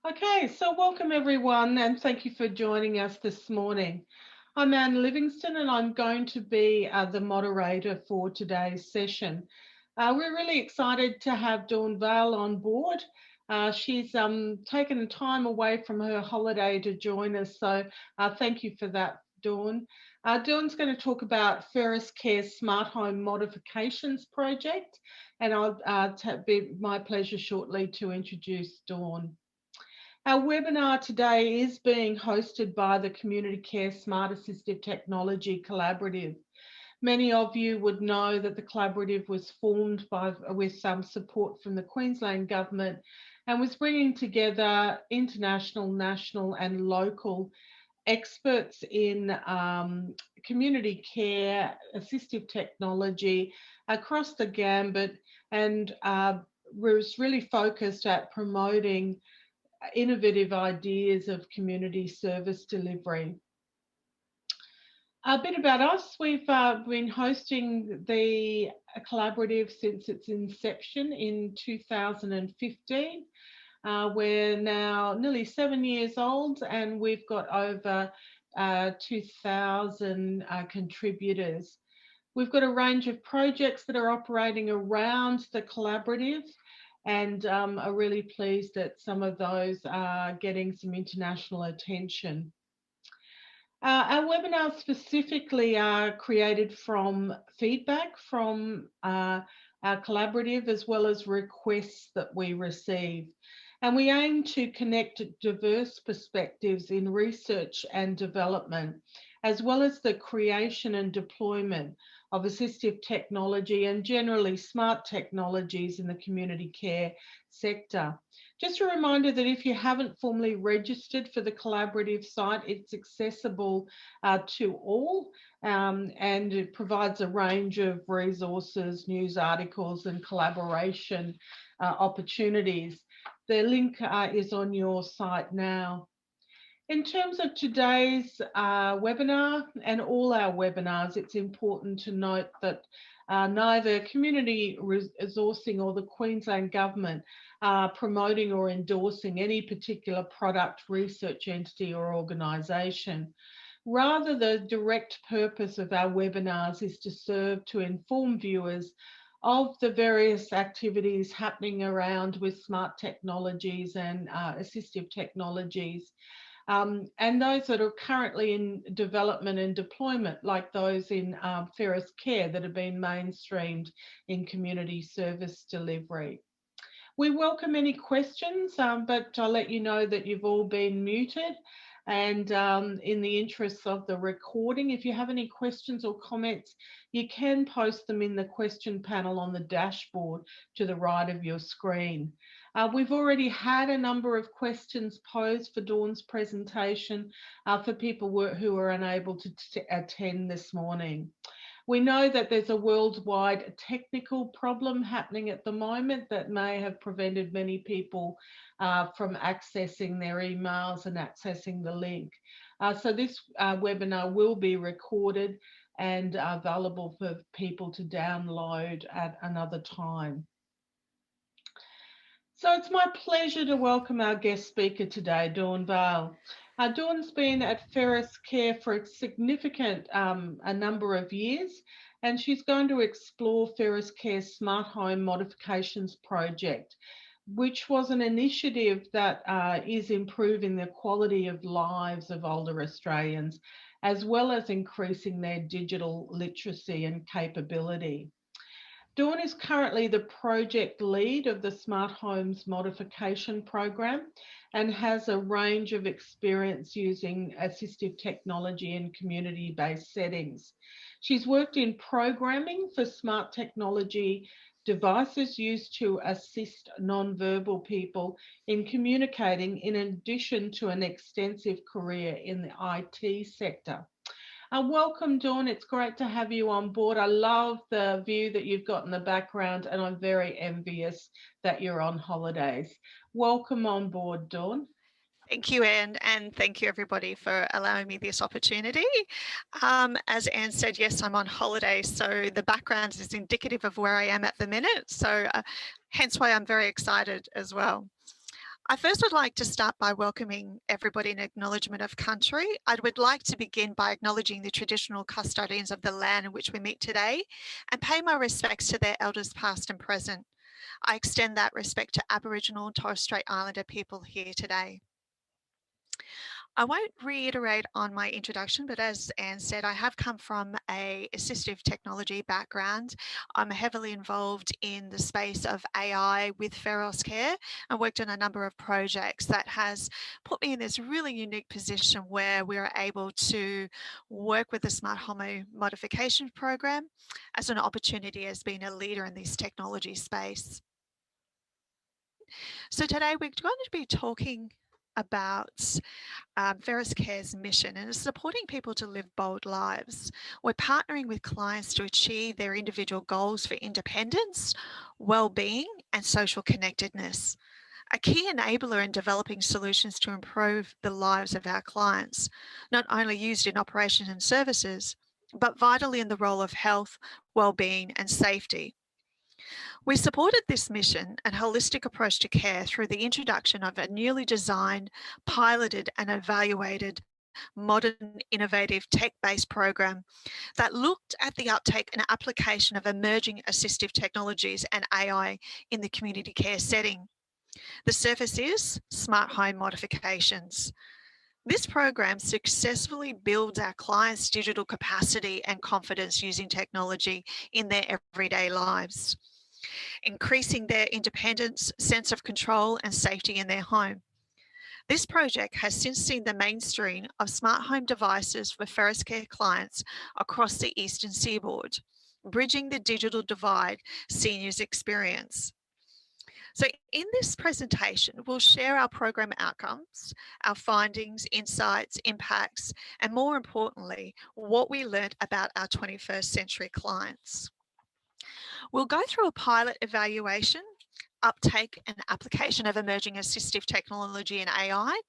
Okay, so welcome everyone, and thank you for joining us this morning. I'm Anne Livingston, and I'm going to be the moderator for today's session. We're really excited to have Dawn Valle on board. She's taken time away from her holiday to join us, so thank you for that, Dawn. Dawn's going to talk about Feros Care's Smart Home Modifications Project, and I'll be my pleasure shortly to introduce Dawn. Our webinar today is being hosted by the Community Care Smart Assistive Technology Collaborative. Many of you would know that the collaborative was formed with some support from the Queensland Government and was bringing together international, national and local experts in community care, assistive technology across the gambit, and was really focused at promoting innovative ideas of community service delivery. A bit about us, we've been hosting the collaborative since its inception in 2015. We're now nearly 7 years old and we've got over 2,000 contributors. We've got a range of projects that are operating around the collaborative and are really pleased that some of those are getting some international attention. Our webinars specifically are created from feedback from our collaborative as well as requests that we receive. And we aim to connect diverse perspectives in research and development, as well as the creation and deployment of assistive technology and generally smart technologies in the community care sector. Just a reminder that if you haven't formally registered for the collaborative site, it's accessible to all and it provides a range of resources, news articles and collaboration opportunities. The link is on your site now. In terms of today's webinar and all our webinars, it's important to note that neither community resourcing or the Queensland Government are promoting or endorsing any particular product, research entity or organisation. Rather, the direct purpose of our webinars is to serve to inform viewers of the various activities happening around with smart technologies and assistive technologies. And those that are currently in development and deployment, like those in Feros Care that have been mainstreamed in community service delivery. We welcome any questions, but I'll let you know that you've all been muted. And in the interests of the recording, if you have any questions or comments, you can post them in the question panel on the dashboard to the right of your screen. We've already had a number of questions posed for Dawn's presentation for people who were unable to attend this morning. We know that there's a worldwide technical problem happening at the moment that may have prevented many people from accessing their emails and accessing the link. So this webinar will be recorded and available for people to download at another time. So it's my pleasure to welcome our guest speaker today, Dawn Valle. Dawn's been at Feros Care for a significant a number of years, and she's going to explore Feros Care's Smart Home Modifications Project, which was an initiative that is improving the quality of lives of older Australians, as well as increasing their digital literacy and capability. Dawn is currently the project lead of the Smart Homes Modification Program and has a range of experience using assistive technology in community-based settings. She's worked in programming for smart technology devices used to assist non-verbal people in communicating, in addition to an extensive career in the IT sector. Welcome, Dawn. It's great to have you on board. I love the view that you've got in the background, and I'm very envious that you're on holidays. Welcome on board, Dawn. Thank you, Anne, and thank you everybody for allowing me this opportunity. As Anne said, yes, I'm on holiday, so the background is indicative of where I am at the minute, so hence why I'm very excited as well. I first would like to start by welcoming everybody in acknowledgement of country. I would like to begin by acknowledging the traditional custodians of the land in which we meet today and pay my respects to their elders past and present. I extend that respect to Aboriginal and Torres Strait Islander people here today. I won't reiterate on my introduction, but as Anne said, I have come from a assistive technology background. I'm heavily involved in the space of AI with Feros Care. I worked on a number of projects that has put me in this really unique position where we are able to work with the Smart Home Modification Program as an opportunity as being a leader in this technology space. So today we're going to be talking about Feros Care's mission, and it's supporting people to live bold lives. We're partnering with clients to achieve their individual goals for independence, well-being, and social connectedness. A key enabler in developing solutions to improve the lives of our clients, not only used in operations and services, but vitally in the role of health, well-being, and safety. We supported this mission and holistic approach to care through the introduction of a newly designed, piloted and evaluated modern, innovative, tech-based program that looked at the uptake and application of emerging assistive technologies and AI in the community care setting. The service is Smart Home Modifications. This program successfully builds our clients' digital capacity and confidence using technology in their everyday lives, increasing their independence, sense of control and safety in their home. This project has since seen the mainstream of smart home devices for Feros Care clients across the Eastern Seaboard, bridging the digital divide seniors experience. So in this presentation, we'll share our program outcomes, our findings, insights, impacts, and more importantly, what we learned about our 21st century clients. We'll go through a pilot evaluation, uptake and application of emerging assistive technology and AI,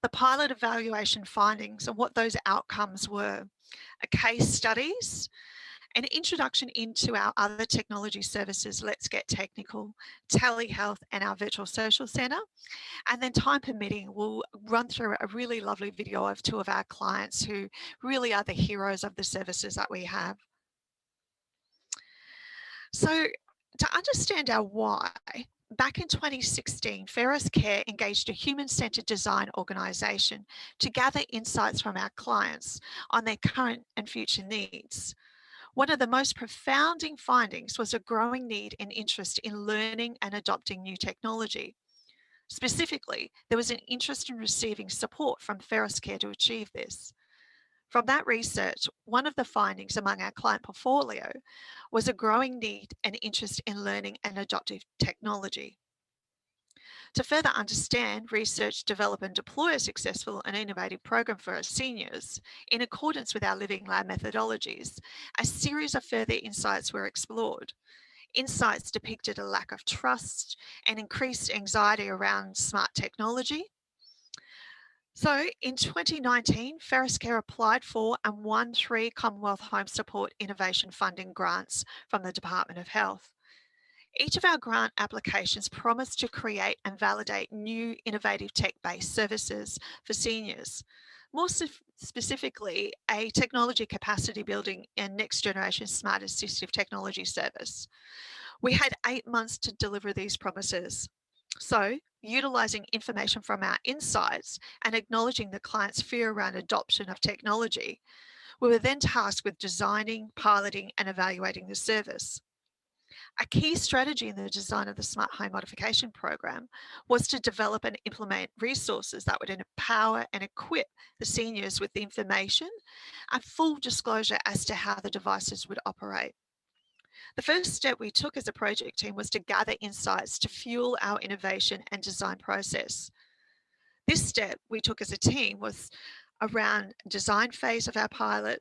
the pilot evaluation findings and what those outcomes were, a case studies, an introduction into our other technology services, Let's Get Technical, Telehealth and our Virtual Social Centre. And then time permitting, we'll run through a really lovely video of two of our clients who really are the heroes of the services that we have. So to understand our why, back in 2016, Feros Care engaged a human-centred design organisation to gather insights from our clients on their current and future needs. One of the most profounding findings was a growing need and interest in learning and adopting new technology. Specifically, there was an interest in receiving support from Feros Care to achieve this. From that research, one of the findings among our client portfolio was a growing need and interest in learning and adoptive technology. To further understand, research, develop and deploy a successful and innovative program for our seniors in accordance with our Living Lab methodologies, a series of further insights were explored. Insights depicted a lack of trust and increased anxiety around smart technology. So in 2019, Feros Care applied for and won 3 Commonwealth Home Support Innovation Funding grants from the Department of Health. Each of our grant applications promised to create and validate new innovative tech-based services for seniors. More specifically, a technology capacity building and next generation smart assistive technology service. We had 8 months to deliver these promises. So, utilising information from our insights and acknowledging the client's fear around adoption of technology, we were then tasked with designing, piloting and evaluating the service. A key strategy in the design of the Smart Home Modification Program was to develop and implement resources that would empower and equip the seniors with the information and full disclosure as to how the devices would operate. The first step we took as a project team was to gather insights to fuel our innovation and design process. This step we took as a team was around design phase of our pilot.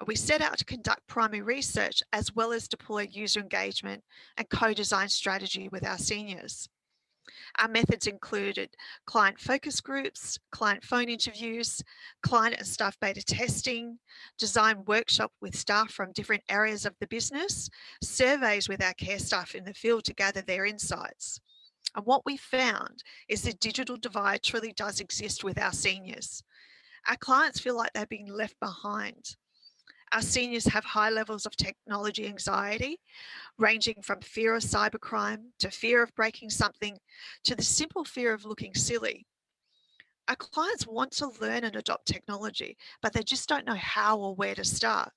We set out to conduct primary research as well as deploy user engagement and co-design strategy with our seniors. Our methods included client focus groups, client phone interviews, client and staff beta testing, design workshop with staff from different areas of the business, surveys with our care staff in the field to gather their insights. And what we found is the digital divide truly does exist with our seniors. Our clients feel like they're being left behind. Our seniors have high levels of technology anxiety, ranging from fear of cybercrime to fear of breaking something to the simple fear of looking silly. Our clients want to learn and adopt technology, but they just don't know how or where to start.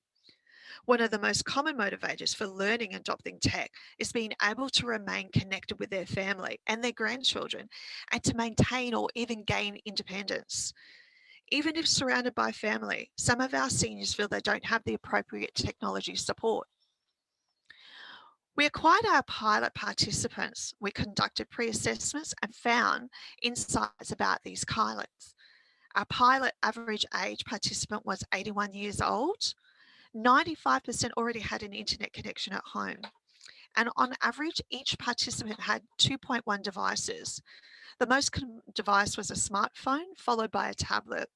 One of the most common motivators for learning and adopting tech is being able to remain connected with their family and their grandchildren and to maintain or even gain independence. Even if surrounded by family, some of our seniors feel they don't have the appropriate technology support. We acquired our pilot participants. We conducted pre-assessments and found insights about these pilots. Our pilot average age participant was 81 years old. 95% already had an internet connection at home. And on average, each participant had 2.1 devices. The most device was a smartphone, followed by a tablet.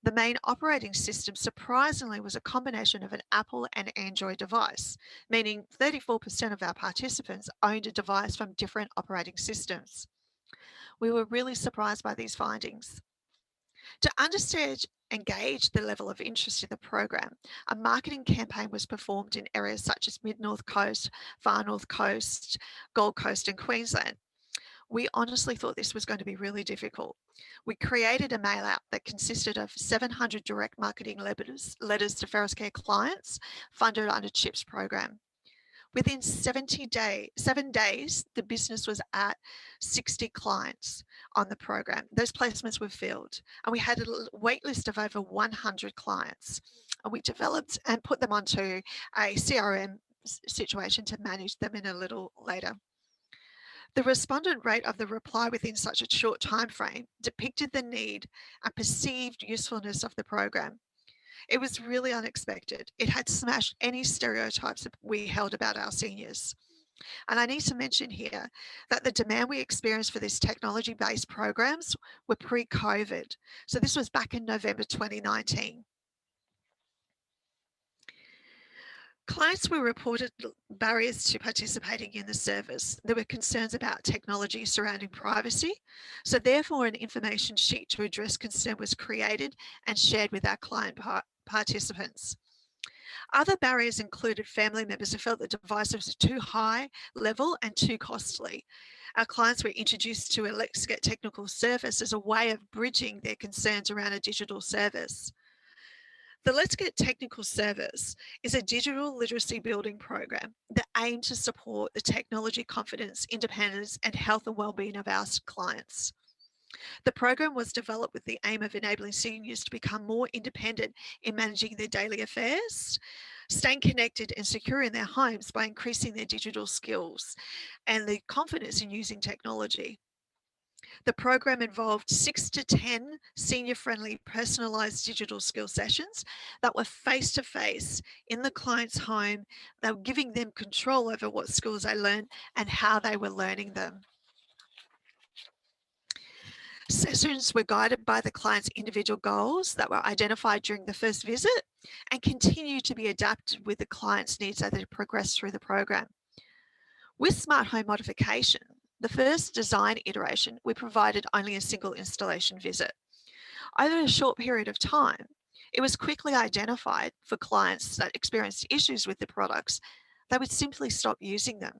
The main operating system, surprisingly, was a combination of an Apple and Android device, meaning 34% of our participants owned a device from different operating systems. We were really surprised by these findings. To understand and gauge the level of interest in the program, a marketing campaign was performed in areas such as Mid-North Coast, Far North Coast, Gold Coast and Queensland. We honestly thought this was going to be really difficult. We created a mail out that consisted of 700 direct marketing letters to Feros Care clients funded under CHIP's program. Within 7 days, the business was at 60 clients on the program. Those placements were filled, and we had a wait list of over 100 clients. And we developed and put them onto a CRM situation to manage them in a little later. The respondent rate of the reply within such a short time frame depicted the need and perceived usefulness of the program. It was really unexpected. It had smashed any stereotypes that we held about our seniors. And I need to mention here that the demand we experienced for these technology-based programs were pre-COVID. So this was back in November 2019. Clients were reported barriers to participating in the service. There were concerns about technology surrounding privacy. So therefore, an information sheet to address concern was created and shared with our client participants. Other barriers included family members who felt the device was too high level and too costly. Our clients were introduced to a Let's Get Technical service as a way of bridging their concerns around a digital service. The Let's Get Technical service is a digital literacy building program that aims to support the technology confidence, independence, and health and wellbeing of our clients. The program was developed with the aim of enabling seniors to become more independent in managing their daily affairs, staying connected and secure in their homes by increasing their digital skills and the confidence in using technology. The program involved 6 to 10 senior-friendly personalised digital skill sessions that were face-to-face in the client's home. They were giving them control over what skills they learned and how they were learning them. Sessions were guided by the client's individual goals that were identified during the first visit and continue to be adapted with the client's needs as they progress through the program. With smart home modification, the first design iteration, we provided only a single installation visit. Over a short period of time, it was quickly identified for clients that experienced issues with the products, they would simply stop using them.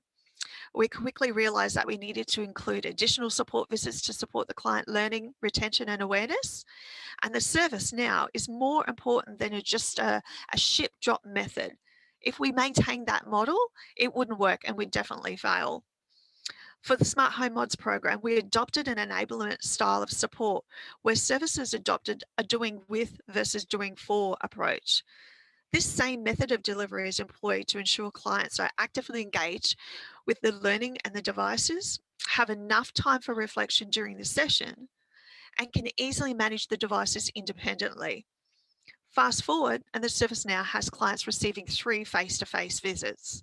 We quickly realised that we needed to include additional support visits to support the client learning, retention and awareness. And the service now is more important than just a ship drop method. If we maintain that model, it wouldn't work and we'd definitely fail. For the Smart Home Mods program, we adopted an enablement style of support where services adopted a doing with versus doing for approach. This same method of delivery is employed to ensure clients are actively engaged with the learning and the devices, have enough time for reflection during the session, and can easily manage the devices independently. Fast forward, and the service now has clients receiving 3 face-to-face visits.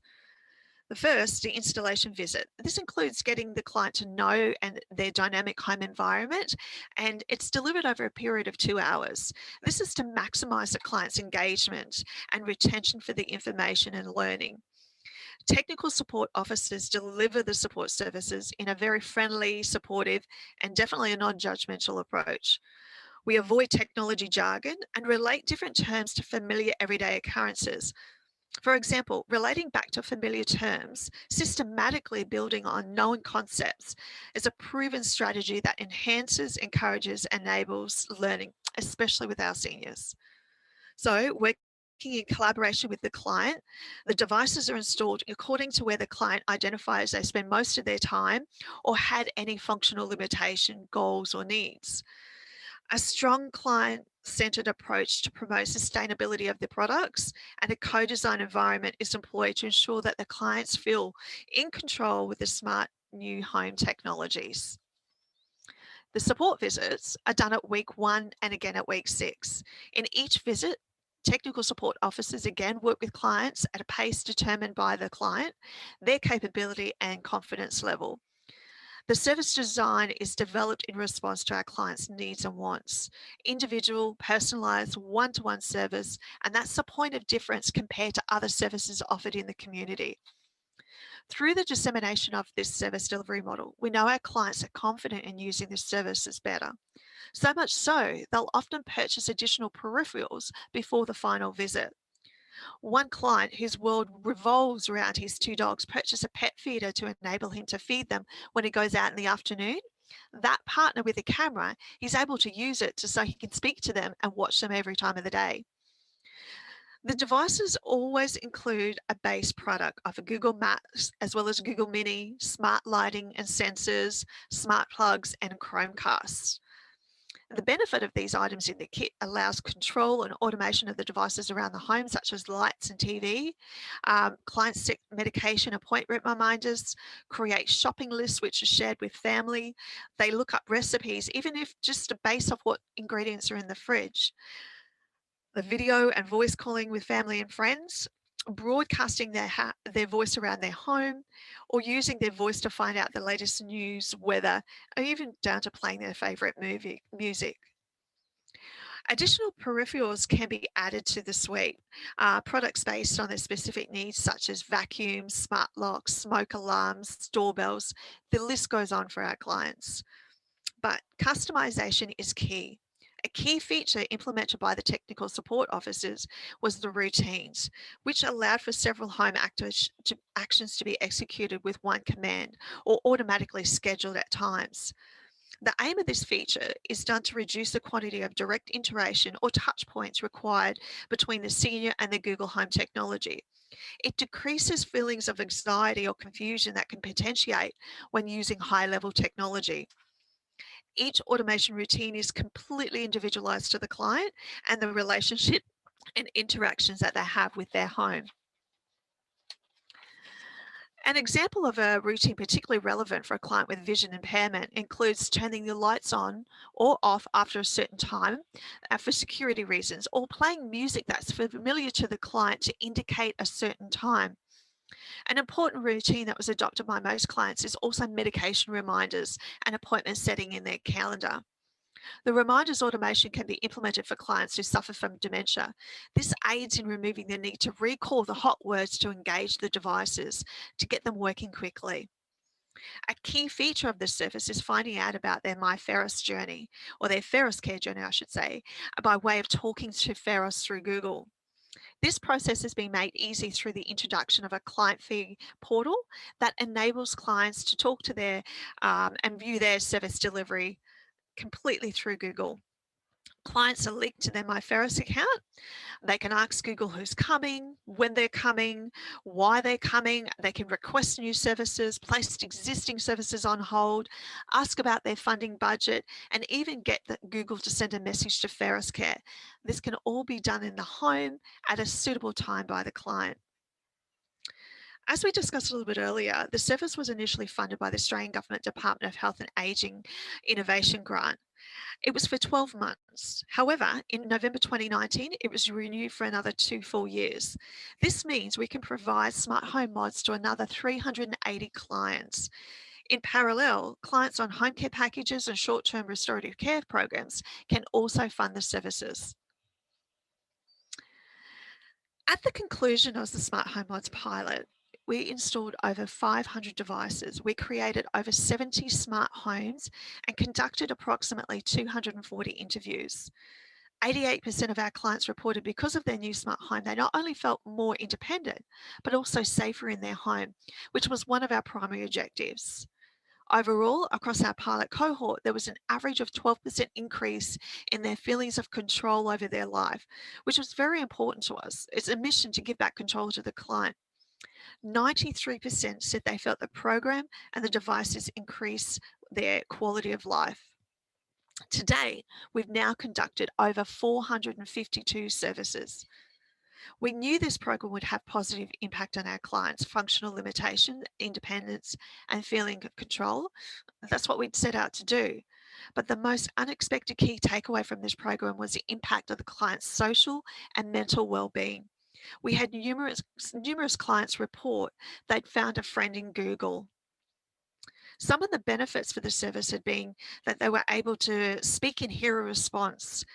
The first, the installation visit. This includes getting the client to know and their dynamic home environment, and it's delivered over a period of 2 hours. This is to maximise the client's engagement and retention for the information and learning. Technical support officers deliver the support services in a very friendly, supportive, and definitely a non-judgmental approach. We avoid technology jargon and relate different terms to familiar everyday occurrences. For example, relating back to familiar terms, systematically building on known concepts is a proven strategy that enhances, encourages, enables learning, especially with our seniors. So, working in collaboration with the client, the devices are installed according to where the client identifies they spend most of their time or had any functional limitation, goals, or needs. A strong client-centered approach to promote sustainability of the products and a co-design environment is employed to ensure that the clients feel in control with the smart new home technologies. The support visits are done at week 1 and again at week 6. In each visit, technical support officers again work with clients at a pace determined by the client, their capability and confidence level. The service design is developed in response to our clients' needs and wants. Individual, personalised, one-to-one service, and that's the point of difference compared to other services offered in the community. Through the dissemination of this service delivery model, we know our clients are confident in using the services better. So much so, they'll often purchase additional peripherals before the final visit. One client whose world revolves around his 2 dogs purchased a pet feeder to enable him to feed them when he goes out in the afternoon. That partner with a camera, he's able to use it so he can speak to them and watch them every time of the day. The devices always include a base product of a Google Maps as well as Google Mini, smart lighting and sensors, smart plugs, and Chromecasts. The benefit of these items in the kit allows control and automation of the devices around the home, such as lights and TV. Clients set medication appointment reminders, create shopping lists which are shared with family. They look up recipes, even if just a base of what ingredients are in the fridge. The video and voice calling with family and friends, broadcasting their voice around their home, or using their voice to find out the latest news, weather, or even down to playing their favourite music. Additional peripherals can be added to the suite, products based on their specific needs, such as vacuums, smart locks, smoke alarms, doorbells. The list goes on for our clients. But customization is key. A key feature implemented by the technical support officers was the routines, which allowed for several home actions to be executed with one command or automatically scheduled at times. The aim of this feature is done to reduce the quantity of direct interaction or touch points required between the senior and the Google Home technology. It decreases feelings of anxiety or confusion that can potentiate when using high-level technology. Each automation routine is completely individualized to the client and the relationship and interactions that they have with their home. An example of a routine particularly relevant for a client with vision impairment includes turning the lights on or off after a certain time for security reasons, or playing music that's familiar to the client to indicate a certain time. An important routine that was adopted by most clients is also medication reminders and appointment setting in their calendar. The reminders automation can be implemented for clients who suffer from dementia. This aids in removing the need to recall the hot words to engage the devices to get them working quickly. A key feature of this service is finding out about their My Feros journey, or their Feros care journey, I should say, by way of talking to Feros through Google. This process has been made easy through the introduction of a client fee portal that enables clients to talk to their and view their service delivery completely through Google. Clients are linked to their MyFerris account. They can ask Google who's coming, when they're coming, why they're coming. They can request new services, place existing services on hold, ask about their funding budget, and even get Google to send a message to Ferris Care. This can all be done in the home at a suitable time by the client. As we discussed a little bit earlier, the service was initially funded by the Australian Government Department of Health and Ageing Innovation Grant. It was for 12 months. However, in November 2019, it was renewed for another 2 full years. This means we can provide smart home mods to another 380 clients. In parallel, clients on home care packages and short-term restorative care programs can also fund the services. At the conclusion of the Smart Home Mods pilot, We installed over 500 devices. We created over 70 smart homes and conducted approximately 240 interviews. 88% of our clients reported because of their new smart home, they not only felt more independent, but also safer in their home, which was one of our primary objectives. Overall, across our pilot cohort, there was an average of 12% increase in their feelings of control over their life, which was very important to us. It's a mission to give back control to the client. 93% said they felt the program and the devices increase their quality of life. Today, we've now conducted over 452 services. We knew this program would have positive impact on our clients' functional limitation, independence, and feeling of control. That's what we'd set out to do. But the most unexpected key takeaway from this program was the impact of the client's social and mental well-being. We had numerous clients report they'd found a friend in Google. Some of the benefits for the service had been that they were able to speak and hear a response,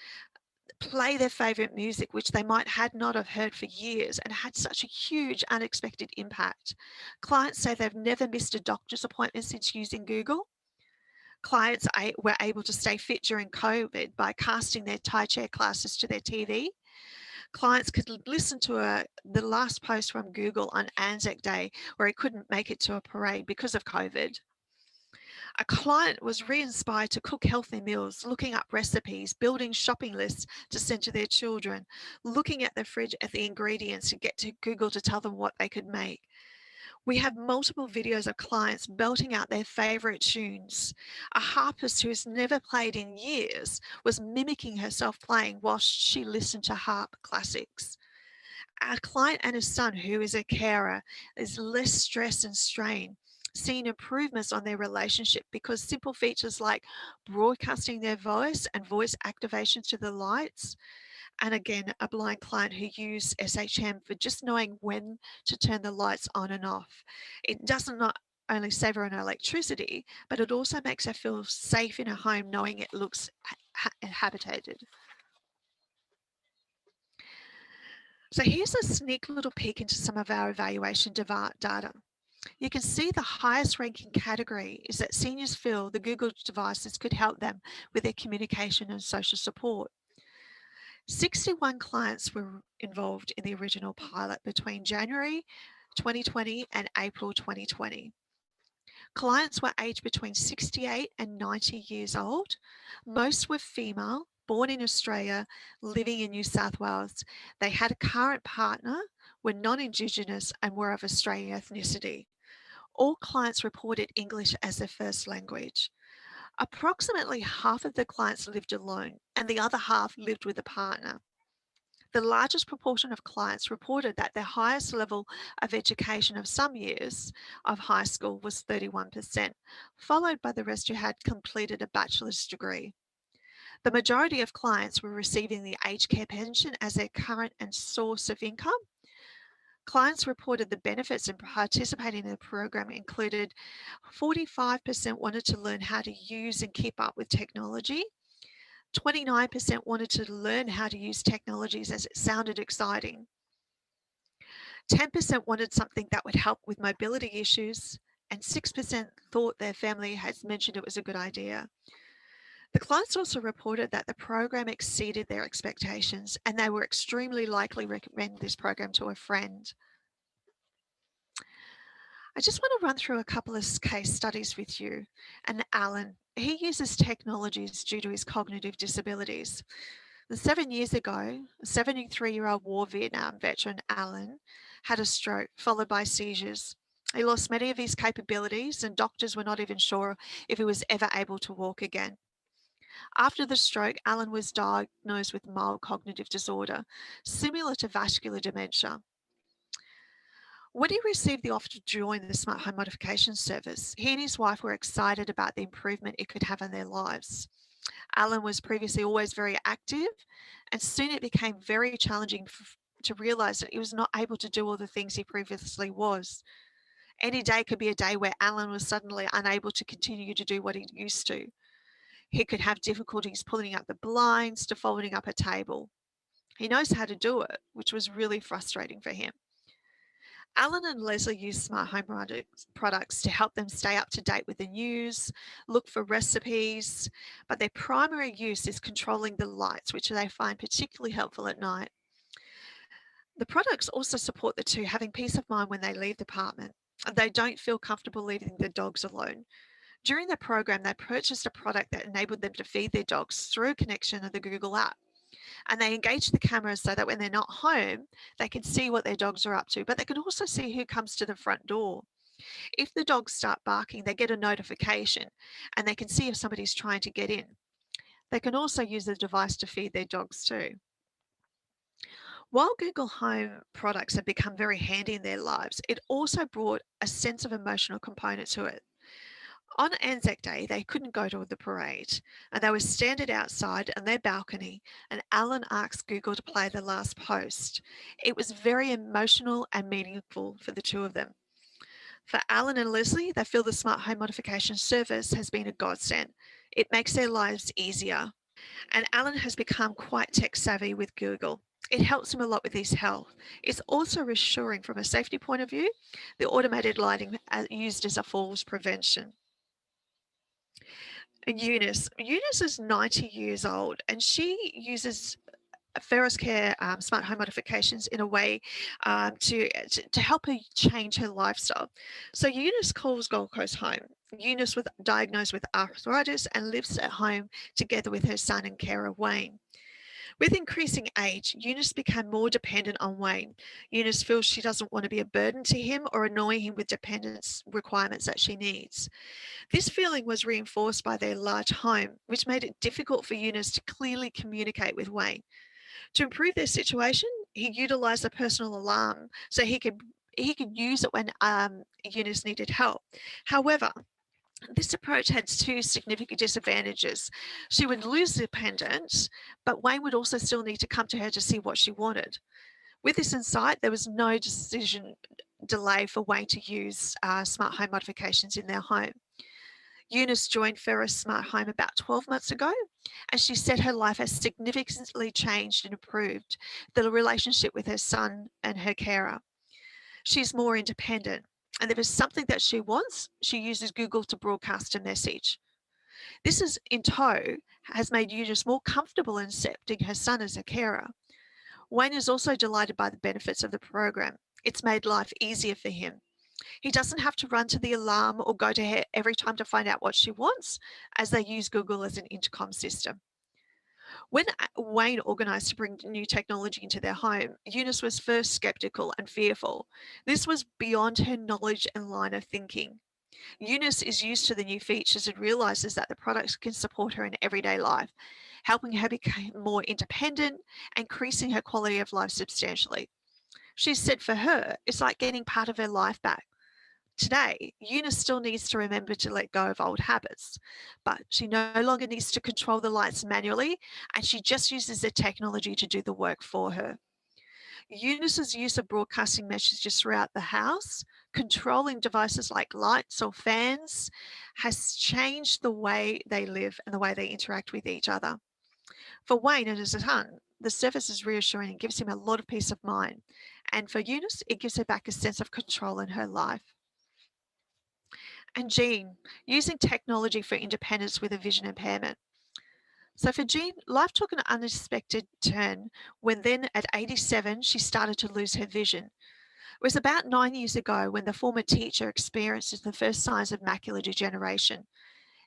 play their favorite music, which they might had not have heard for years, and had such a huge unexpected impact. Clients say they've never missed a doctor's appointment since using Google. Clients were able to stay fit during COVID by casting their Tai Chair classes to their TV. Clients could listen to the last post from Google on Anzac Day, where he couldn't make it to a parade because of COVID. A client was re-inspired to cook healthy meals, looking up recipes, building shopping lists to send to their children, looking at the fridge at the ingredients to get to Google to tell them what they could make. We have multiple videos of clients belting out their favorite tunes. A harpist who has never played in years was mimicking herself playing whilst she listened to harp classics. Our client and his son, who is a carer, is less stress and strain, seeing improvements on their relationship because simple features like broadcasting their voice and voice activations to the lights. And again, a blind client who used SHM for just knowing when to turn the lights on and off. It doesn't not only save her on electricity, but it also makes her feel safe in her home knowing it looks habitated. So here's a sneak little peek into some of our evaluation data. You can see the highest ranking category is that seniors feel the Google devices could help them with their communication and social support. 61 clients were involved in the original pilot between January 2020 and April 2020. Clients were aged between 68 and 90 years old. Most were female, born in Australia, living in New South Wales. They had a current partner, were non-Indigenous and were of Australian ethnicity. All clients reported English as their first language. Approximately half of the clients lived alone and the other half lived with a partner. The largest proportion of clients reported that their highest level of education of some years of high school was 31%, followed by the rest who had completed a bachelor's degree. The majority of clients were receiving the aged care pension as their current and source of income. Clients reported the benefits in participating in the program included 45% wanted to learn how to use and keep up with technology. 29% wanted to learn how to use technologies as it sounded exciting. 10% wanted something that would help with mobility issues, and 6% thought their family has mentioned it was a good idea. The clients also reported that the program exceeded their expectations and they were extremely likely to recommend this program to a friend. I just want to run through a couple of case studies with you. And Alan, he uses technologies due to his cognitive disabilities. 7 years ago, a 73-year-old war Vietnam veteran, Alan, had a stroke followed by seizures. He lost many of his capabilities and doctors were not even sure if he was ever able to walk again. After the stroke, Alan was diagnosed with mild cognitive disorder, similar to vascular dementia. When he received the offer to join the Smart Home Modification Service, he and his wife were excited about the improvement it could have on their lives. Alan was previously always very active, and soon it became very challenging to realise that he was not able to do all the things he previously was. Any day could be a day where Alan was suddenly unable to continue to do what he used to. He could have difficulties pulling up the blinds to folding up a table. He knows how to do it, which was really frustrating for him. Alan and Leslie use smart home products to help them stay up to date with the news, look for recipes, but their primary use is controlling the lights, which they find particularly helpful at night. The products also support the two having peace of mind when they leave the apartment. They don't feel comfortable leaving their dogs alone. During the program, they purchased a product that enabled them to feed their dogs through a connection of the Google app. And they engage the cameras so that when they're not home, they can see what their dogs are up to, but they can also see who comes to the front door. If the dogs start barking, they get a notification and they can see if somebody's trying to get in. They can also use the device to feed their dogs too. While Google Home products have become very handy in their lives, it also brought a sense of emotional component to it. On Anzac Day, they couldn't go to the parade, and they were standing outside on their balcony, and Alan asked Google to play the last post. It was very emotional and meaningful for the two of them. For Alan and Leslie, they feel the smart home modification service has been a godsend. It makes their lives easier. And Alan has become quite tech savvy with Google. It helps him a lot with his health. It's also reassuring from a safety point of view, the automated lighting used as a falls prevention. Eunice is 90 years old and she uses Feros Care smart home modifications in a way to help her change her lifestyle. So Eunice calls Gold Coast home. Eunice was diagnosed with arthritis and lives at home together with her son and carer Wayne. With increasing age, Eunice became more dependent on Wayne. Eunice feels she doesn't want to be a burden to him or annoy him with dependence requirements that she needs. This feeling was reinforced by their large home, which made it difficult for Eunice to clearly communicate with Wayne. To improve their situation, he utilised a personal alarm so he could use it when Eunice needed help. However, this approach had two significant disadvantages. She would lose dependence, but Wayne would also still need to come to her to see what she wanted. With this insight, there was no decision delay for Wayne to use smart home modifications in their home. Eunice joined Feros Smart Home about 12 months ago, and she said her life has significantly changed and improved the relationship with her son and her carer. She's more independent, and if there's something that she wants, she uses Google to broadcast a message. This is in tow has made Eunice more comfortable in accepting her son as a carer. Wayne is also delighted by the benefits of the program. It's made life easier for him. He doesn't have to run to the alarm or go to her every time to find out what she wants, as they use Google as an intercom system. When Wayne organised to bring new technology into their home, Eunice was first sceptical and fearful. This was beyond her knowledge and line of thinking. Eunice is used to the new features and realises that the products can support her in everyday life, helping her become more independent and increasing her quality of life substantially. She said for her, it's like getting part of her life back. Today, Eunice still needs to remember to let go of old habits, but she no longer needs to control the lights manually, and she just uses the technology to do the work for her. Eunice's use of broadcasting messages throughout the house, controlling devices like lights or fans, has changed the way they live and the way they interact with each other. For Wayne and his son, the service is reassuring and gives him a lot of peace of mind. And for Eunice, it gives her back a sense of control in her life. And Jean, using technology for independence with a vision impairment. So for Jean, life took an unexpected turn when then at 87, she started to lose her vision. It was about 9 years ago when the former teacher experienced the first signs of macular degeneration.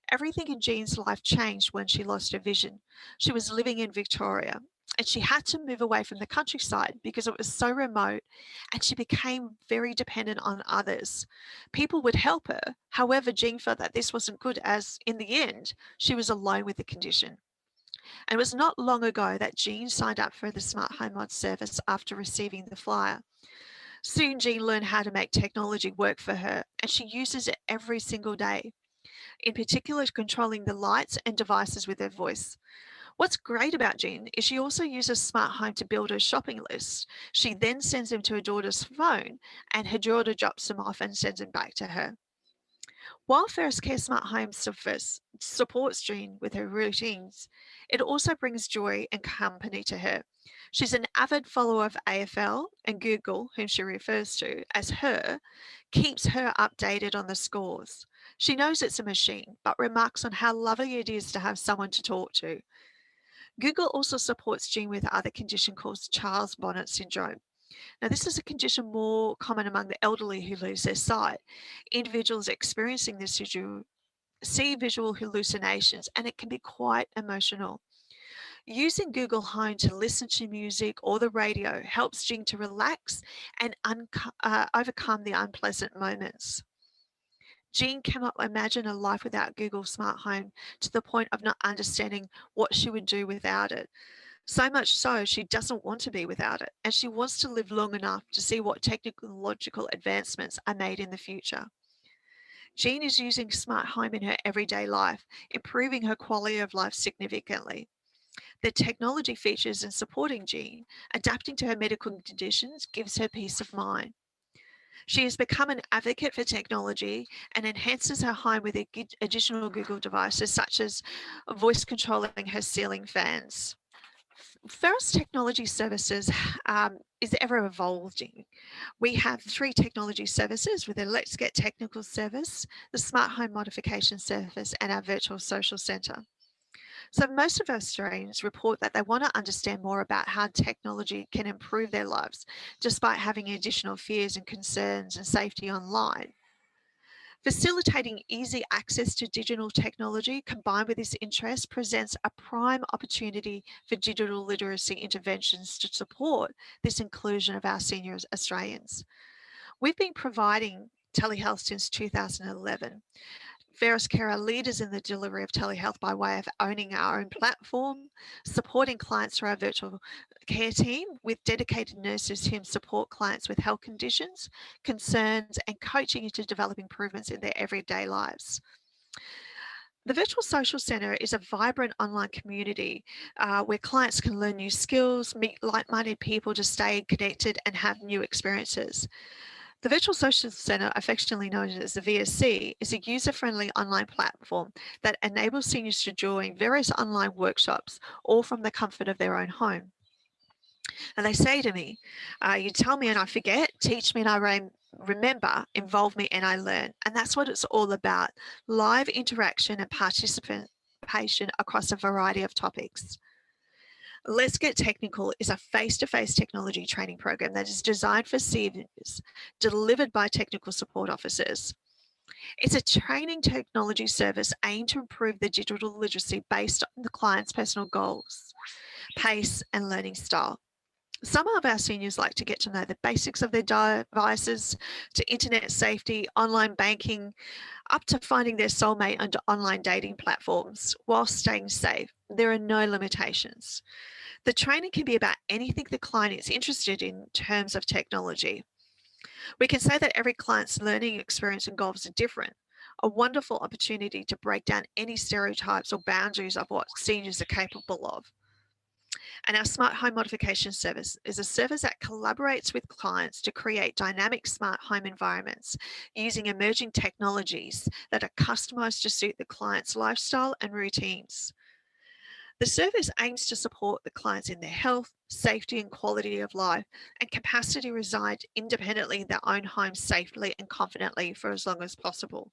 Everything in Jean's life changed when she lost her vision. She was living in Victoria and she had to move away from the countryside because it was so remote and she became very dependent on others. People would help her. However, Jean felt that this wasn't good as, in the end, she was alone with the condition. And it was not long ago that Jean signed up for the Smart Home Mod service after receiving the flyer. Soon, Jean learned how to make technology work for her, and she uses it every single day, in particular controlling the lights and devices with her voice. What's great about Jean is she also uses Smart Home to build her shopping list. She then sends them to her daughter's phone, and her daughter drops them off and sends them back to her. While Feros Care Smart Home Service supports Jean with her routines, it also brings joy and company to her. She's an avid follower of AFL, and Google, whom she refers to as her, keeps her updated on the scores. She knows it's a machine, but remarks on how lovely it is to have someone to talk to. Google also supports Jean with other condition called Charles Bonnet syndrome. Now, this is a condition more common among the elderly who lose their sight. Individuals experiencing this syndrome see visual hallucinations, and it can be quite emotional. Using Google Home to listen to music or the radio helps Jing to relax and overcome the unpleasant moments. Jean cannot imagine a life without Google Smart Home to the point of not understanding what she would do without it. So much so, she doesn't want to be without it, and she wants to live long enough to see what technological advancements are made in the future. Jean is using smart home in her everyday life, improving her quality of life significantly. The technology features in supporting Jean, adapting to her medical conditions, gives her peace of mind. She has become an advocate for technology and enhances her home with additional Google devices, such as voice controlling her ceiling fans. Feros Technology Services is ever evolving. We have three technology services with a Let's Get Technical service, the Smart Home Modification service, and our Virtual Social Centre. So most of Australians report that they want to understand more about how technology can improve their lives, despite having additional fears and concerns and safety online. Facilitating easy access to digital technology combined with this interest presents a prime opportunity for digital literacy interventions to support this inclusion of our senior Australians. We've been providing telehealth since 2011. Feros Care are leaders in the delivery of telehealth by way of owning our own platform, supporting clients through our virtual care team with dedicated nurses who support clients with health conditions, concerns, and coaching into develop improvements in their everyday lives. The Virtual Social Centre is a vibrant online community where clients can learn new skills, meet like-minded people to stay connected and have new experiences. The Virtual Social Centre, affectionately known as the VSC, is a user-friendly online platform that enables seniors to join various online workshops, all from the comfort of their own home. And they say to me, you tell me and I forget, teach me and I remember, involve me and I learn. And that's what it's all about, live interaction and participation across a variety of topics. Let's Get Technical is a face-to-face technology training program that is designed for seniors, delivered by technical support officers. It's a training technology service aimed to improve the digital literacy based on the client's personal goals, pace, and learning style. Some of our seniors like to get to know the basics of their devices, to internet safety, online banking, up to finding their soulmate on online dating platforms while staying safe. There are no limitations. The training can be about anything the client is interested in terms of technology. We can say that every client's learning experience and goals are different, a wonderful opportunity to break down any stereotypes or boundaries of what seniors are capable of. And our Smart Home Modification Service is a service that collaborates with clients to create dynamic smart home environments using emerging technologies that are customized to suit the client's lifestyle and routines. The service aims to support the clients in their health, safety, and quality of life, and capacity to reside independently in their own homes safely and confidently for as long as possible.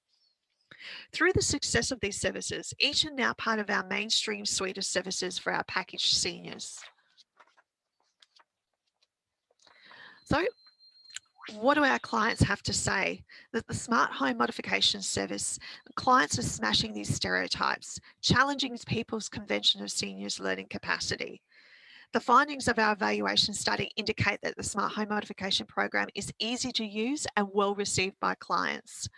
Through the success of these services, each are now part of our mainstream suite of services for our packaged seniors. So, what do our clients have to say? That the Smart Home Modification Service, clients are smashing these stereotypes, challenging people's convention of seniors' learning capacity. The findings of our evaluation study indicate that the Smart Home Modification Program is easy to use and well received by clients.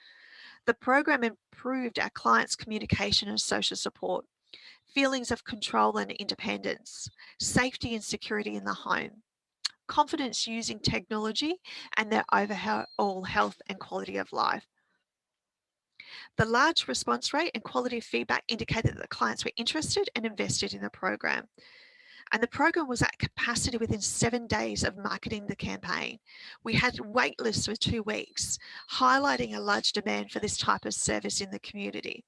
The program improved our clients' communication and social support, feelings of control and independence, safety and security in the home, confidence using technology, and their overall health and quality of life. The large response rate and quality of feedback indicated that the clients were interested and invested in the program. And the program was at capacity within 7 days of marketing the campaign. We had wait lists for 2 weeks, highlighting a large demand for this type of service in the community.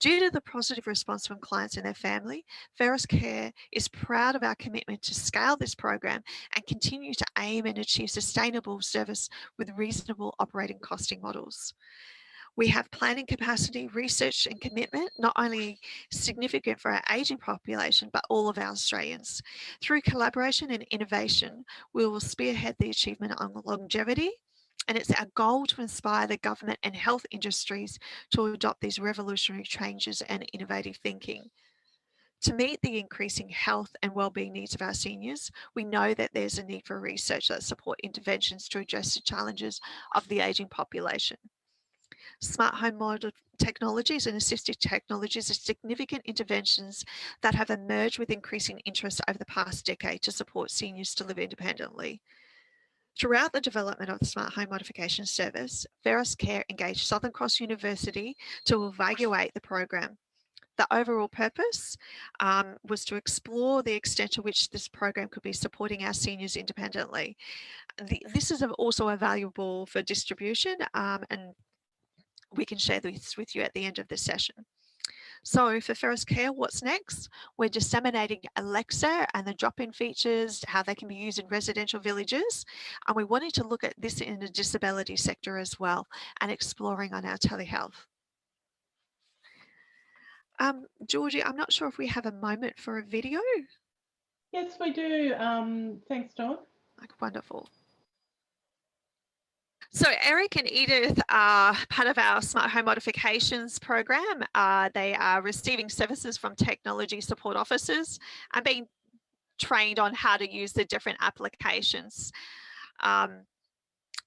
Due to the positive response from clients and their family, Feros Care is proud of our commitment to scale this program and continue to aim and achieve sustainable service with reasonable operating costing models. We have planning capacity, research and commitment, not only significant for our ageing population, but all of our Australians. Through collaboration and innovation, we will spearhead the achievement on longevity, and it's our goal to inspire the government and health industries to adopt these revolutionary changes and innovative thinking. To meet the increasing health and wellbeing needs of our seniors, we know that there's a need for research that support interventions to address the challenges of the ageing population. Smart home model technologies and assistive technologies are significant interventions that have emerged with increasing interest over the past decade to support seniors to live independently. Throughout the development of the Smart Home Modification Service, Feros Care engaged Southern Cross University to evaluate the program. The overall purpose was to explore the extent to which this program could be supporting our seniors independently. This is also available for distribution, and we can share this with you at the end of the session. So for Feros Care, what's next? We're disseminating Alexa and the drop-in features, how they can be used in residential villages. And we wanted to look at this in the disability sector as well and exploring on our telehealth. Georgie, I'm not sure if we have a moment for a video. Yes, we do. Thanks, Dawn. Wonderful. So Eric and Edith are part of our Smart Home Modifications program. They are receiving services from technology support officers and being trained on how to use the different applications.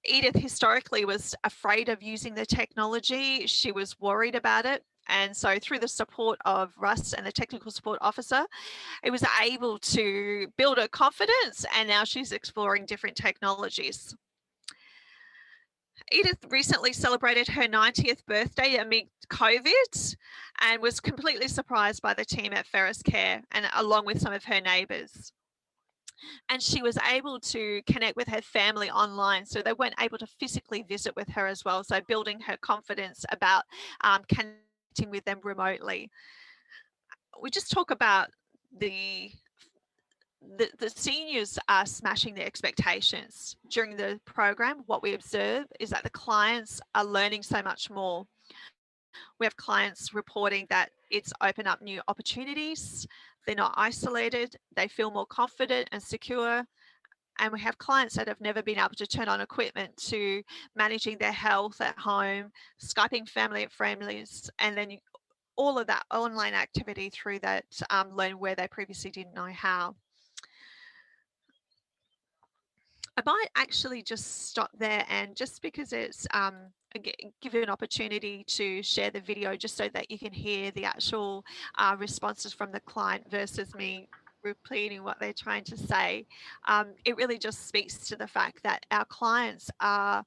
Edith historically was afraid of using the technology. She was worried about it. And so through the support of Russ and the technical support officer, it was able to build her confidence, and now she's exploring different technologies. Edith recently celebrated her 90th birthday amid COVID and was completely surprised by the team at Feros Care and along with some of her neighbours. And she was able to connect with her family online, so they weren't able to physically visit with her as well, so building her confidence about connecting with them remotely. We just talk about the seniors are smashing their expectations during the program. What we observe is that the clients are learning so much more. We have clients reporting that it's opened up new opportunities. They're not isolated. They feel more confident and secure. And we have clients that have never been able to turn on equipment to managing their health at home, Skyping family and friends, and then all of that online activity through that learn where they previously didn't know how. I might actually just stop there, and just because it's give you an opportunity to share the video just so that you can hear the actual responses from the client versus me repeating what they're trying to say. It really just speaks to the fact that our clients are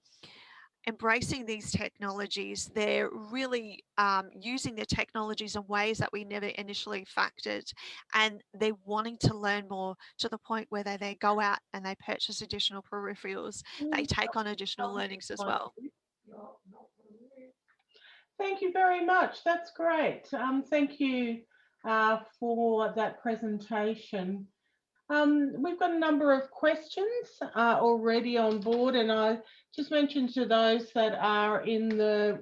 embracing these technologies. They're really using the technologies in ways that we never initially factored, and they're wanting to learn more to the point where they go out and they purchase additional peripherals. They take on additional learnings as well. Thank you very much. That's great. Thank you for that presentation. We've got a number of questions already on board, and I just mentioned to those that are in the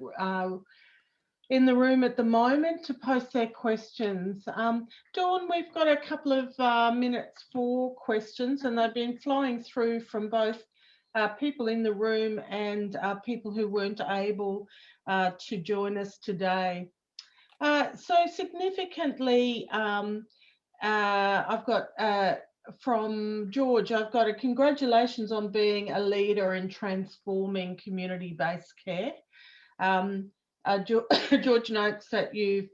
room at the moment to post their questions. Dawn, we've got a couple of minutes for questions, and they've been flowing through from both people in the room and people who weren't able to join us today. So significantly, I've got from George, I've got a congratulations on being a leader in transforming community-based care. George notes that you've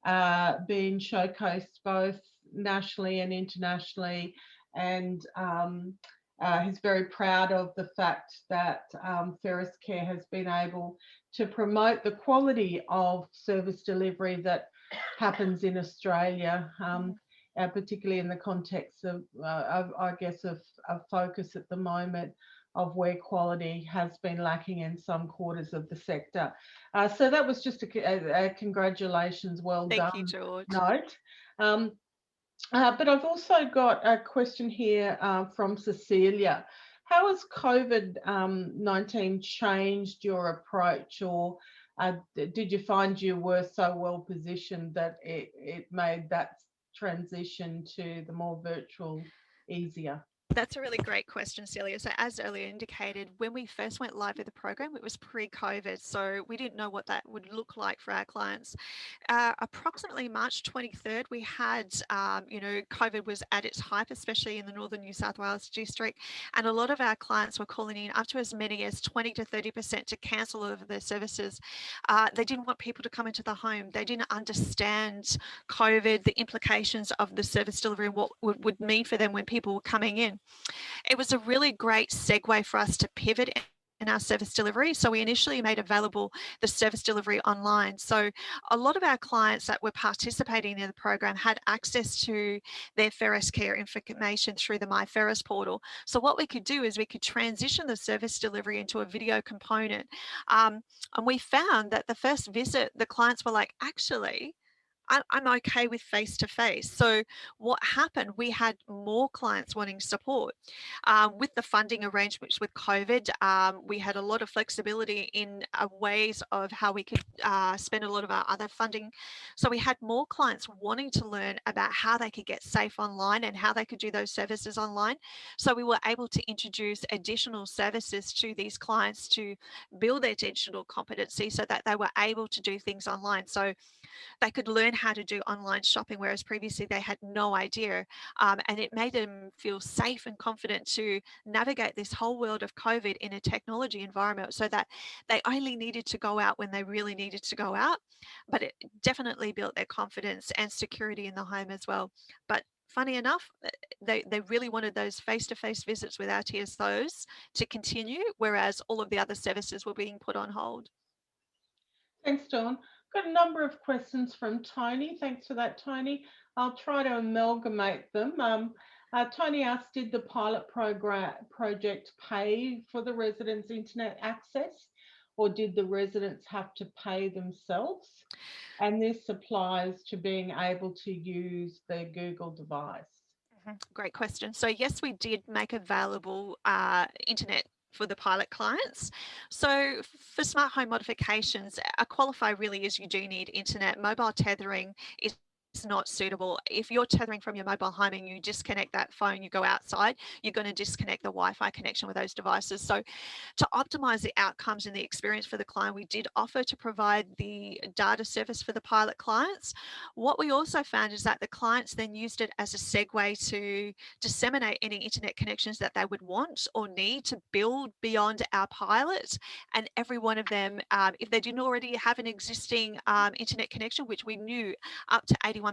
been showcased both nationally and internationally, and he's very proud of the fact that Feros Care has been able to promote the quality of service delivery that happens in Australia. particularly in the context of I guess, of focus at the moment of where quality has been lacking in some quarters of the sector. So that was just a congratulations, well Thank you, done George. note. Um, but I've also got a question here from Cecilia. How has COVID-19 changed your approach, or did you find you were so well positioned that it made that transition to the more virtual easier? That's a really great question, Celia. So, as earlier indicated, when we first went live with the program, it was pre-COVID, so we didn't know what that would look like for our clients. Approximately March 23rd, we had, COVID was at its height, especially in the northern New South Wales district, and a lot of our clients were calling in up to as many as 20 to 30% to cancel over their services. They didn't want people to come into the home. They didn't understand COVID, the implications of the service delivery, and what would mean for them when people were coming in. It was a really great segue for us to pivot in our service delivery. So we initially made available the service delivery online. So a lot of our clients that were participating in the program had access to their Feros care information through the My Feros portal. So what we could do is we could transition the service delivery into a video component. And we found that the first visit, the clients were like, actually, I'm okay with face to face. So, what happened? We had more clients wanting support. With the funding arrangements with COVID, we had a lot of flexibility in ways of how we could spend a lot of our other funding. So, we had more clients wanting to learn about how they could get safe online and how they could do those services online. So, we were able to introduce additional services to these clients to build their digital competency so that they were able to do things online. So, they could learn how to do online shopping, whereas previously they had no idea. And it made them feel safe and confident to navigate this whole world of COVID in a technology environment so that they only needed to go out when they really needed to go out. But it definitely built their confidence and security in the home as well. But funny enough, they really wanted those face-to-face visits with our TSOs to continue, whereas all of the other services were being put on hold. Thanks, Dawn. Got a number of questions from Tony. Thanks for that, Tony. I'll try to amalgamate them. Tony asked, did the pilot project pay for the residents' internet access, or did the residents have to pay themselves? And this applies to being able to use the Google device. Great question. So yes, we did make available internet for the pilot clients. So for smart home modifications, a qualifier really is you do need internet. Mobile tethering is not suitable. If you're tethering from your mobile home and you disconnect that phone, you go outside, you're going to disconnect the Wi-Fi connection with those devices. So to optimize the outcomes and the experience for the client, we did offer to provide the data service for the pilot clients. What we also found is that the clients then used it as a segue to disseminate any internet connections that they would want or need to build beyond our pilot. And every one of them, if they didn't already have an existing internet connection, which we knew up to 81%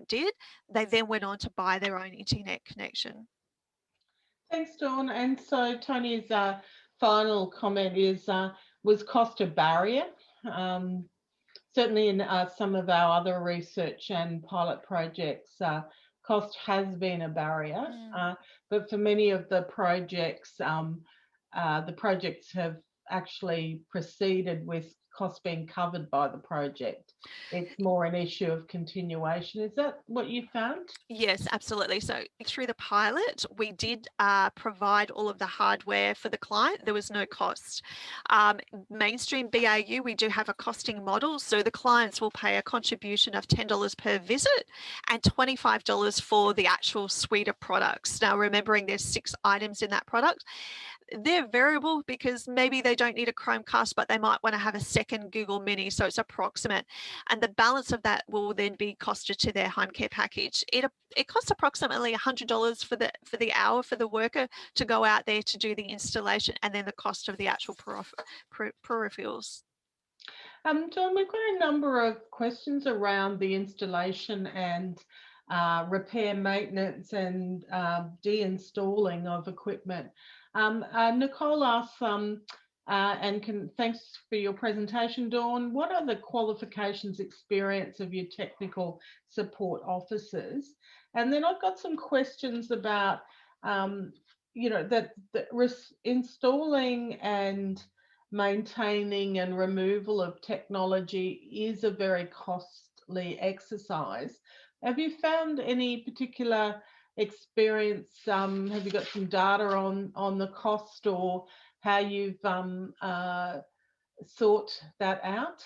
did, they then went on to buy their own internet connection. Thanks, Dawn. And so Tony's final comment is, was cost a barrier? Certainly in some of our other research and pilot projects, cost has been a barrier, but for many of the projects have actually proceeded with costs being covered by the project. It's more an issue of continuation. Is that what you found? Yes, absolutely. So through the pilot, we did provide all of the hardware for the client. There was no cost. Mainstream BAU, we do have a costing model. So the clients will pay a contribution of $10 per visit and $25 for the actual suite of products. Now, remembering there's 6 items in that product, they're variable because maybe they don't need a Chromecast, but they might want to have a second Google Mini. So it's approximate. And the balance of that will then be costed to their home care package. It costs approximately $100 for the hour for the worker to go out there to do the installation, and then the cost of the actual peripherals. Dawn, we've got a number of questions around the installation and repair, maintenance, and deinstalling of equipment. Nicole asks, Thanks for your presentation, Dawn. What are the qualifications, experience of your technical support officers? And then I've got some questions about, that installing and maintaining and removal of technology is a very costly exercise. Have you found any particular experience? Have you got some data on the cost or how you've sought that out?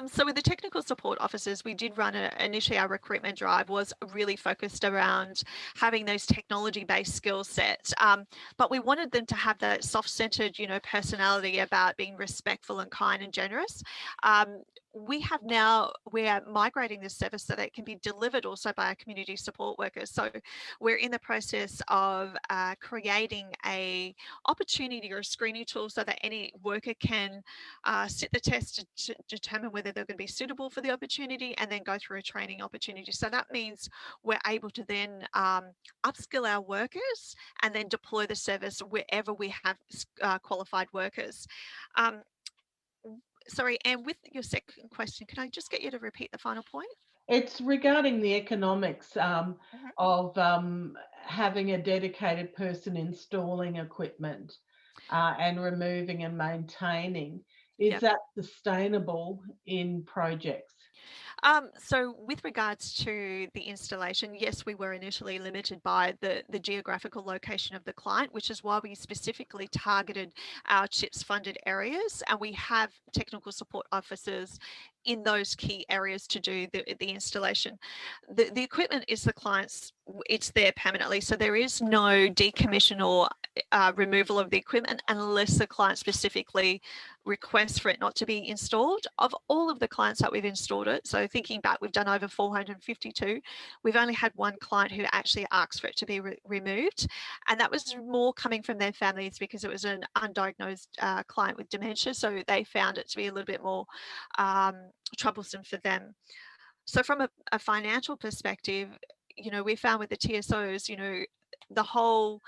So with the technical support officers, we did run initially our recruitment drive was really focused around having those technology-based skill sets. But we wanted them to have that soft-centered, personality about being respectful and kind and generous. We're migrating this service so that it can be delivered also by our community support workers. So we're in the process of creating a opportunity or a screening tool so that any worker can sit the test to determine whether they're going to be suitable for the opportunity and then go through a training opportunity. So that means we're able to then upskill our workers and then deploy the service wherever we have qualified workers. Sorry, and with your second question, can I just get you to repeat the final point? It's regarding the economics Mhm. of having a dedicated person installing equipment and removing and maintaining. Is Yeah. that sustainable in projects? So with regards to the installation, yes, we were initially limited by the geographical location of the client, which is why we specifically targeted our CHIPS funded areas, and we have technical support officers in those key areas to do the installation. The equipment is the client's, it's there permanently, so there is no decommission or removal of the equipment unless the client specifically requests for it not to be installed. Of all of the clients that we've installed it, so thinking back, we've done over 452, we've only had one client who actually asked for it to be removed, and that was more coming from their families because it was an undiagnosed client with dementia, so they found it to be a little bit more troublesome for them. So from a financial perspective, we found with the TSOs, the whole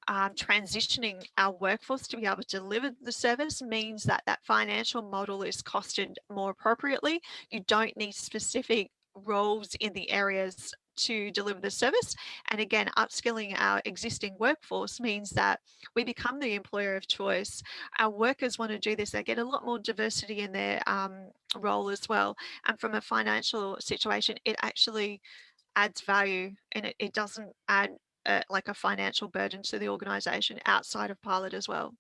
transitioning our workforce to be able to deliver the service means that that financial model is costed more appropriately. You don't need specific roles in the areas to deliver the service. And again, upskilling our existing workforce means that we become the employer of choice. Our workers want to do this. They get a lot more diversity in their role as well. And from a financial situation, it actually adds value and it doesn't add like a financial burden to the organisation outside of pilot as well.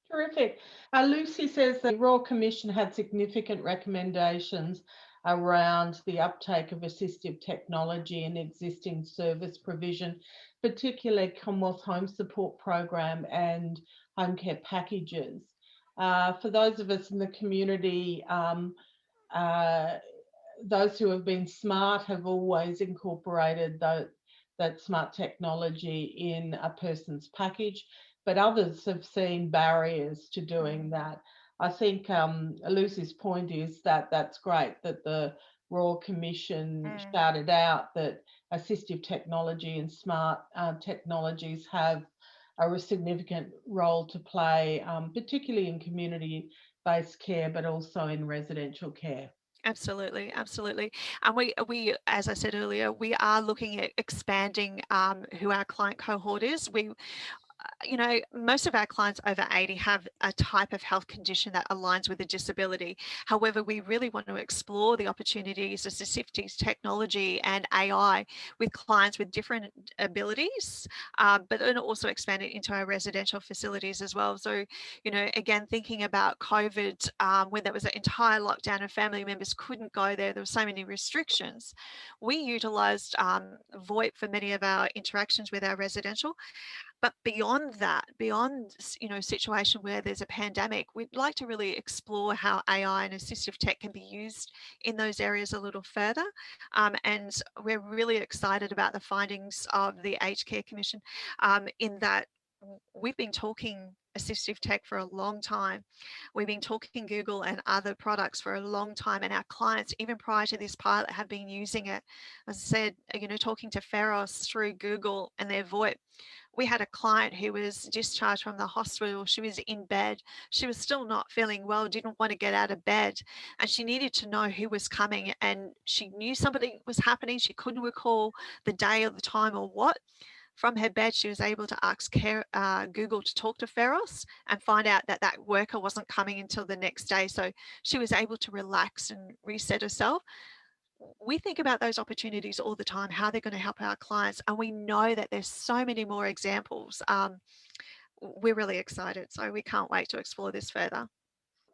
Terrific. Lucy says the Royal Commission had significant recommendations around the uptake of assistive technology and existing service provision, particularly Commonwealth Home Support Program and home care packages. For those of us in the community, uh, those who have been smart have always incorporated that smart technology in a person's package, but others have seen barriers to doing that. I think Lucy's point is that that's great that the Royal Commission shouted out that assistive technology and smart technologies have a significant role to play, particularly in community-based care, but also in residential care. Absolutely, absolutely. And we, as I said earlier, we are looking at expanding who our client cohort is. Most of our clients over 80 have a type of health condition that aligns with a disability. However, we really want to explore the opportunities of assistive technology and AI with clients with different abilities, but then also expand it into our residential facilities as well. So, again, thinking about COVID, when there was an entire lockdown and family members couldn't go there were so many restrictions. We utilised VoIP for many of our interactions with our residential. But beyond that, beyond situation where there's a pandemic, we'd like to really explore how AI and assistive tech can be used in those areas a little further. And we're really excited about the findings of the Aged Care Commission in that we've been talking assistive tech for a long time. We've been talking Google and other products for a long time, and our clients, even prior to this pilot, have been using it. As I said, talking to Feros through Google and their VoIP. We had a client who was discharged from the hospital. She was in bed. She was still not feeling well, didn't want to get out of bed, and she needed to know who was coming. And she knew something was happening. She couldn't recall the day or the time or what. From her bed, she was able to ask Google to talk to Feros and find out that that worker wasn't coming until the next day. So she was able to relax and reset herself. We think about those opportunities all the time, how they're going to help our clients, and we know that there's so many more examples. We're really excited, so we can't wait to explore this further.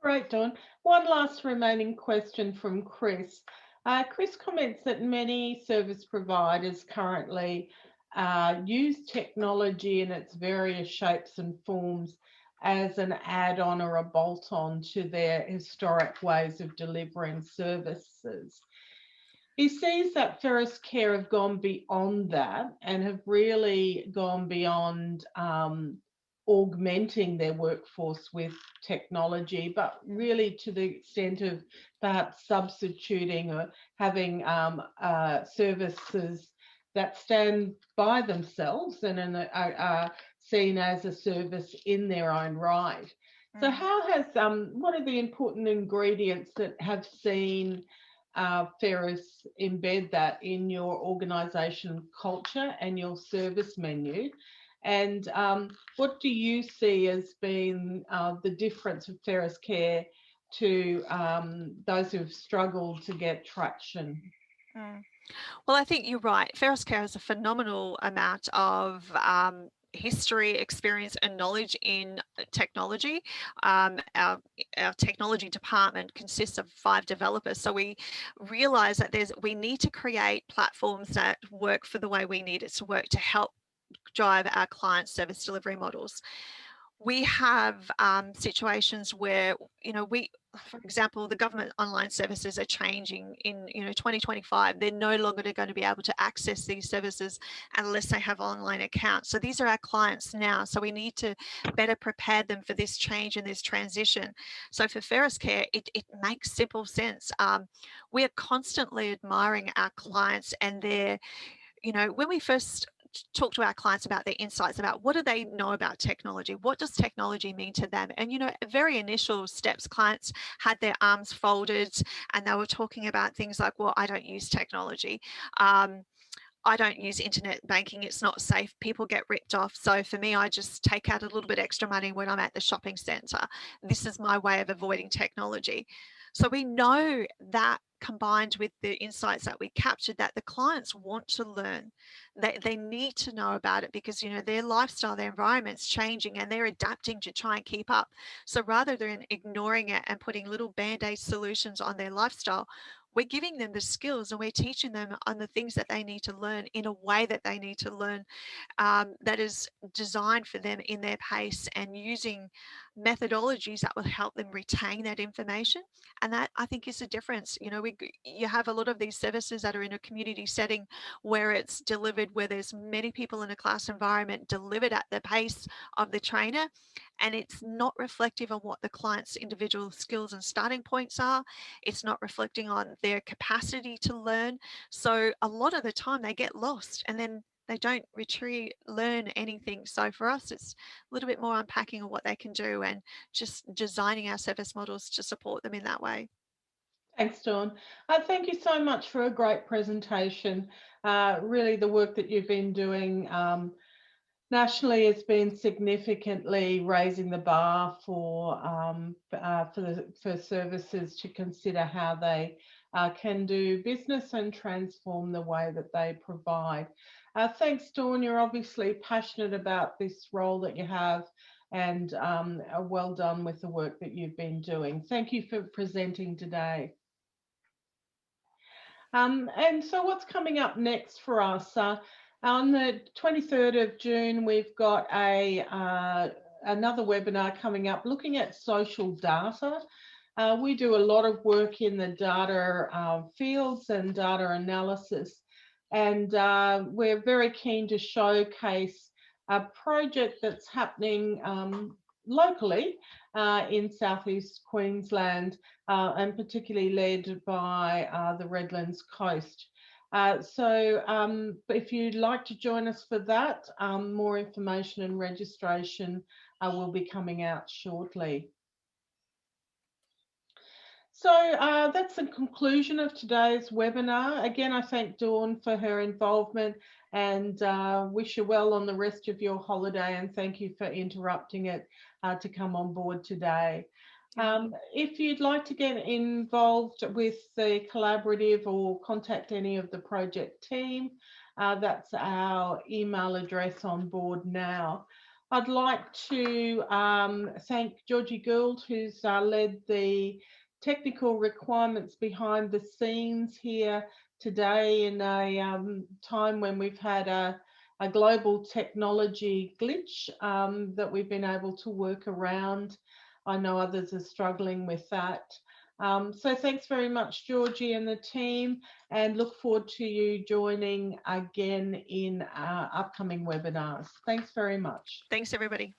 Great, Dawn. One last remaining question from Chris. Chris comments that many service providers currently use technology in its various shapes and forms as an add-on or a bolt-on to their historic ways of delivering services. He sees that Feros Care have gone beyond that and have really gone beyond augmenting their workforce with technology, but really to the extent of perhaps substituting or having services that stand by themselves and are seen as a service in their own right. So how has, what are the important ingredients that have seen Feros embed that in your organisation culture and your service menu? And what do you see as being the difference of Feros Care to those who've struggled to get traction? Well, I think you're right. Feros Care has a phenomenal amount of history, experience, and knowledge in technology. Our technology department consists of 5 developers, so we realize that we need to create platforms that work for the way we need it to work to help drive our client service delivery models. We have situations where, for example, the government online services are changing in 2025. They're no longer going to be able to access these services unless they have online accounts. So these are our clients now. So we need to better prepare them for this change and this transition. So for Feros Care, it makes simple sense. We are constantly admiring our clients and their, when we first talk to our clients about their insights about what do they know about technology, what does technology mean to them, and very initial steps, clients had their arms folded and they were talking about things like, well, I don't use technology, I don't use internet banking, it's not safe, people get ripped off, so for me I just take out a little bit extra money when I'm at the shopping centre. This is my way of avoiding technology. So we know that combined with the insights that we captured, that the clients want to learn, they need to know about it because their lifestyle, their environment's changing and they're adapting to try and keep up. So rather than ignoring it and putting little band-aid solutions on their lifestyle, we're giving them the skills and we're teaching them on the things that they need to learn in a way that they need to learn, that is designed for them in their pace, and using methodologies that will help them retain that information. And that, I think, is the difference. You have a lot of these services that are in a community setting where it's delivered, where there's many people in a class environment delivered at the pace of the trainer, and it's not reflective of what the client's individual skills and starting points are. It's not reflecting on their capacity to learn. So a lot of the time they get lost and then they don't learn anything. So for us, it's a little bit more unpacking of what they can do and just designing our service models to support them in that way. Thanks, Dawn. Thank you so much for a great presentation. Really, the work that you've been doing nationally has been significantly raising the bar for services to consider how they can do business and transform the way that they provide. Thanks, Dawn. You're obviously passionate about this role that you have, and well done with the work that you've been doing. Thank you for presenting today. And so what's coming up next for us? On the 23rd of June, we've got another webinar coming up looking at social data. We do a lot of work in the data fields and data analysis, and we're very keen to showcase a project that's happening locally in southeast Queensland, and particularly led by the Redlands Coast. If you'd like to join us for that, more information and registration will be coming out shortly. So that's the conclusion of today's webinar. Again, I thank Dawn for her involvement and wish you well on the rest of your holiday, and thank you for interrupting it to come on board today. If you'd like to get involved with the collaborative or contact any of the project team, that's our email address on board now. I'd like to thank Georgie Gould, who's led the technical requirements behind the scenes here today in a time when we've had a global technology glitch that we've been able to work around. I know others are struggling with that. So thanks very much, Georgie and the team, and look forward to you joining again in upcoming webinars. Thanks very much. Thanks, everybody.